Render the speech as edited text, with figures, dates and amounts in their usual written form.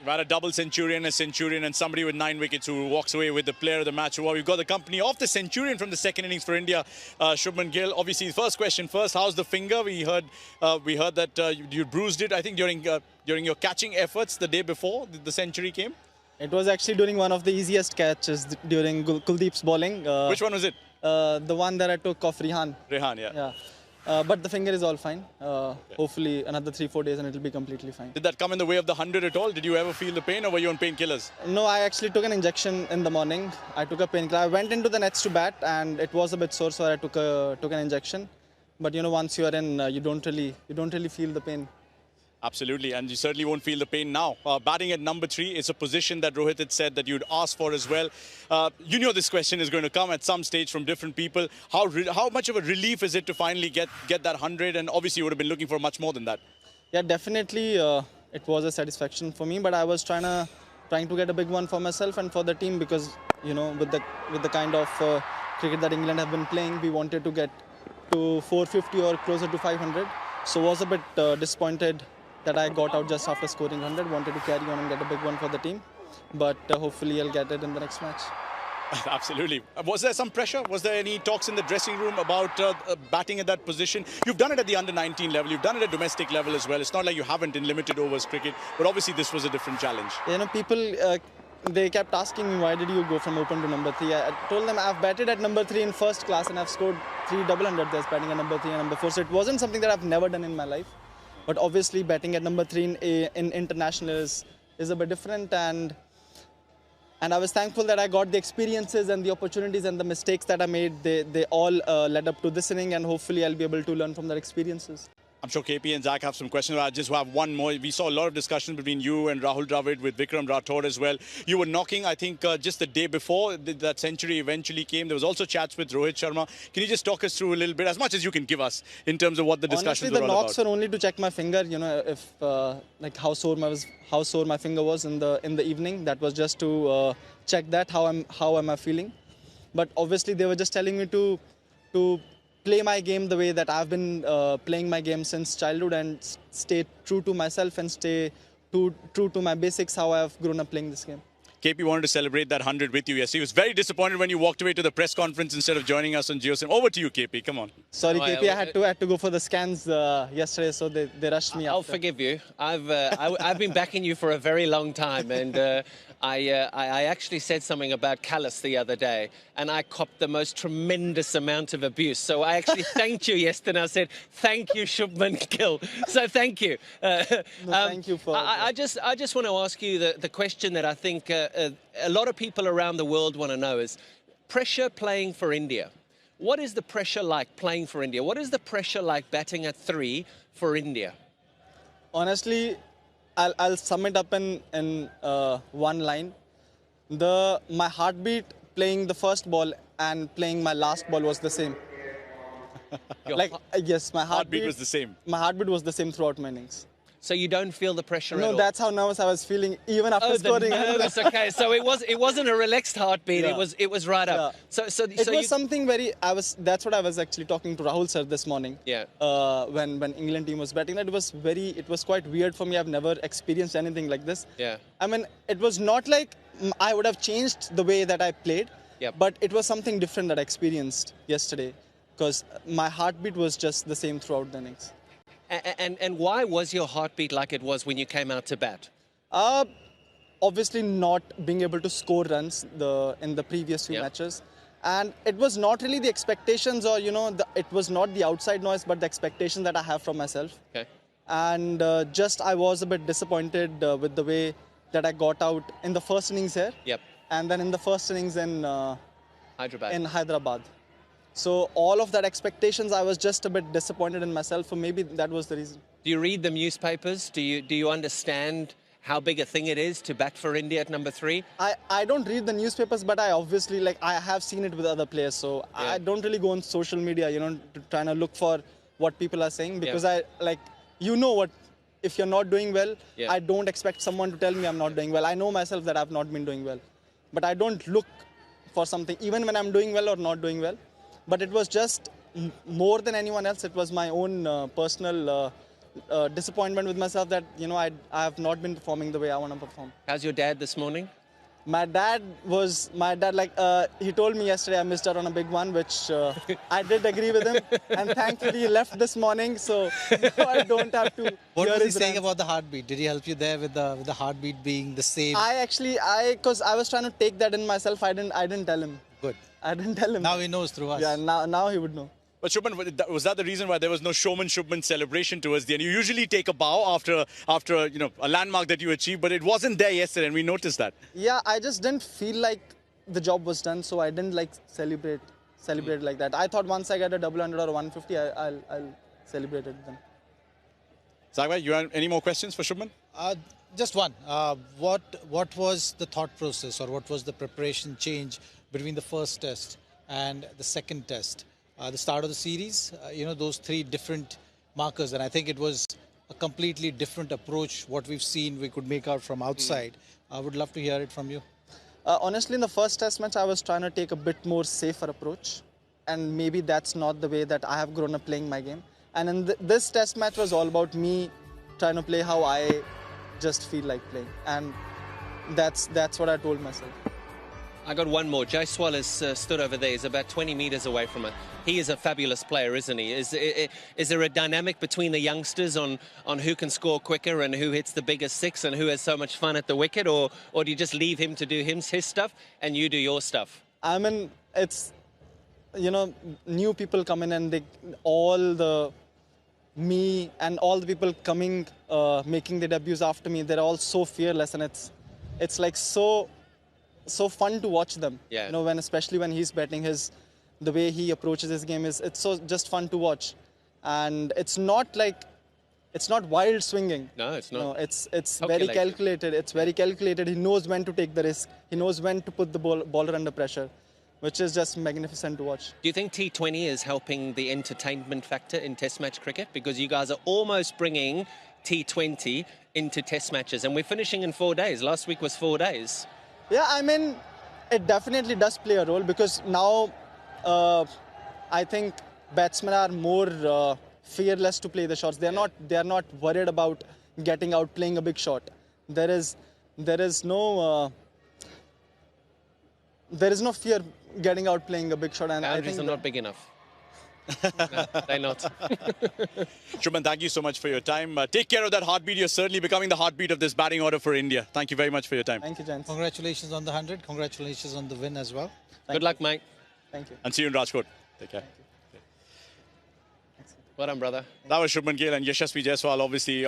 About a double centurion, a centurion, and somebody with 9 wickets who walks away with the player of the match. Well, we've got the company of the centurion from the second innings for India, Shubman Gill. Obviously, first question first, how's the finger? We heard that you bruised it, I think, during your catching efforts the day before the century came. It was actually during one of the easiest catches during Kuldeep's bowling. Which one was it? The one that I took off Rehan. Rehan, yeah. Yeah. But the finger is all fine. Hopefully another 3-4 days and it will be completely fine. Did that come in the way of the 100 at all? Did you ever feel the pain or were you on painkillers? No, I actually took an injection in the morning. I took a painkiller. I went into the nets to bat and it was a bit sore, so I took an injection. But you know, once you are in, you don't really feel the pain. Absolutely, and you certainly won't feel the pain now. Batting at number 3 is a position that Rohit had said that you'd ask for as well. You know this question is going to come at some stage from different people. How much of a relief is it to finally get that 100? And obviously you would have been looking for much more than that. Yeah, definitely it was a satisfaction for me, but I was trying to get a big one for myself and for the team because, you know, with the kind of cricket that England have been playing, we wanted to get to 450 or closer to 500. So was a bit disappointed that I got out just after scoring 100, wanted to carry on and get a big one for the team. But hopefully I'll get it in the next match. Absolutely. Was there some pressure? Was there any talks in the dressing room about batting at that position? You've done it at the under-19 level. You've done it at domestic level as well. It's not like you haven't in limited overs cricket. But obviously this was a different challenge. You know, people, they kept asking me, why did you go from open to number 3? I told them I've batted at number 3 in first class and I've scored 3 double hundreds batting at number 3 and number 4. So it wasn't something that I've never done in my life. But obviously batting at number 3 in international is a bit different, and I was thankful that I got the experiences and the opportunities and the mistakes that I made. They all led up to this inning, and hopefully I'll be able to learn from their experiences. I'm sure KP and Zach have some questions. I just have one more. We saw a lot of discussion between you and Rahul Dravid with Vikram Rathod as well. You were knocking, I think, just the day before that century eventually came. There was also chats with Rohit Sharma. Can you just talk us through a little bit, as much as you can give us, in terms of what the discussions were all about? Honestly, the knocks were only to check my finger. You know, if like how sore my finger was in the evening. That was just to check that how am I feeling. But obviously, they were just telling me to play my game the way that I've been playing my game since childhood and stay true to myself and stay true to my basics, how I've grown up playing this game. KP wanted to celebrate that 100 with you yesterday. He was very disappointed when you walked away to the press conference instead of joining us on JioSim. Over to you, KP. Come on. Sorry, KP. I had to go for the scans yesterday, so they rushed me. I'll forgive you. I've been backing you for a very long time, and I actually said something about callous the other day, and I copped the most tremendous amount of abuse. So I actually thanked you yesterday. I said, "Thank you, Shubman Gill." So thank you. Thank you for. I just want to ask you the question that I think a lot of people around the world want to know is pressure playing for India. What is the pressure like playing for India? What is the pressure like batting at 3 for India? Honestly, I'll sum it up in one line. My heartbeat playing the first ball and playing my last ball was the same. Yes, my heartbeat was the same. My heartbeat was the same throughout my innings. So you don't feel the pressure at all? No, that's how nervous I was feeling even after scoring. Nervous, okay. So it wasn't a relaxed heartbeat. Yeah. It was right up. Yeah. So it was something very. That's what I was actually talking to Rahul sir this morning. Yeah. When England team was batting, it was quite weird for me. I've never experienced anything like this. Yeah. I mean, it was not like I would have changed the way that I played. Yep. But it was something different that I experienced yesterday, because my heartbeat was just the same throughout the innings. And why was your heartbeat like it was when you came out to bat? Obviously not being able to score runs in the previous few matches. And it was not really the expectations or, you know, it was not the outside noise, but the expectation that I have from myself. Okay. And I was a bit disappointed with the way that I got out in the first innings here. Yep. And then in the first innings in Hyderabad. So all of that expectations, I was just a bit disappointed in myself. So maybe that was the reason. Do you read the newspapers? Do you understand how big a thing it is to bat for India at number 3? I don't read the newspapers, but I obviously, I have seen it with other players. So I don't really go on social media, you know, to try to look for what people are saying, because if you're not doing well, I don't expect someone to tell me I'm not doing well. I know myself that I've not been doing well, but I don't look for something, even when I'm doing well or not doing well. But it was just more than anyone else. It was my own personal disappointment with myself that, you know, I have not been performing the way I want to perform. How's your dad this morning? My dad, like, he told me yesterday I missed out on a big one, which I did agree with him. And thankfully he left this morning, so now I don't have to. What hear was he his saying rants. about the heartbeat? Did he help you there with the heartbeat being the same? Because I was trying to take that in myself, I didn't tell him. Good. I didn't tell him. Now he knows through us. Yeah, now he would know. But Shubman, was that the reason why there was no Shubman celebration towards the end? You usually take a bow after you know, a landmark that you achieve, but it wasn't there yesterday, and we noticed that. Yeah, I just didn't feel like the job was done, so I didn't like celebrate like that. I thought once I get a double 100 or 150, I'll celebrate it then. Zagwai, you have any more questions for Shubman? Just one. What was the thought process, or what was the preparation change between the first test and the second test? The start of the series, you know, those three different markers, and I think it was a completely different approach. What we've seen, we could make out from outside. I would love to hear it from you. Honestly, in the first test match, I was trying to take a bit more safer approach, and maybe that's not the way that I have grown up playing my game. And in this test match was all about me trying to play how I just feel like playing, and that's what I told myself. I got one more. Jaiswal has stood over there. He's about 20 metres away from it. He is a fabulous player, isn't he? Is there a dynamic between the youngsters on who can score quicker and who hits the biggest six and who has so much fun at the wicket? Or do you just leave him to do his stuff and you do your stuff? I mean, it's, you know, new people come in and me and all the people coming, making their debuts after me, they're all so fearless, and it's like so fun to watch them. Yeah. You know, especially when he's batting, the way he approaches his game it's so just fun to watch, and it's not wild swinging. No, it's not. No, it's very calculated. It's very calculated. He knows when to take the risk. He knows when to put the bowler under pressure, which is just magnificent to watch. Do you think T20 is helping the entertainment factor in Test match cricket? Because you guys are almost bringing T20 into Test matches, and we're finishing in 4 days. Last week was 4 days. Yeah, I mean, it definitely does play a role, because now I think batsmen are more fearless to play the shots. They are not worried about getting out, playing a big shot. There is no fear getting out, playing a big shot. And Boundaries I think are not big enough. No, they're not. Shubman, thank you so much for your time. Take care of that heartbeat. You're certainly becoming the heartbeat of this batting order for India. Thank you very much for your time. Thank you, gents. Congratulations on the 100. Congratulations on the win as well. Good luck, mate. Thank you. And see you in Rajkot. Take care. Well done, brother. That was Shubman Gill and Yashasvi Jaiswal, obviously.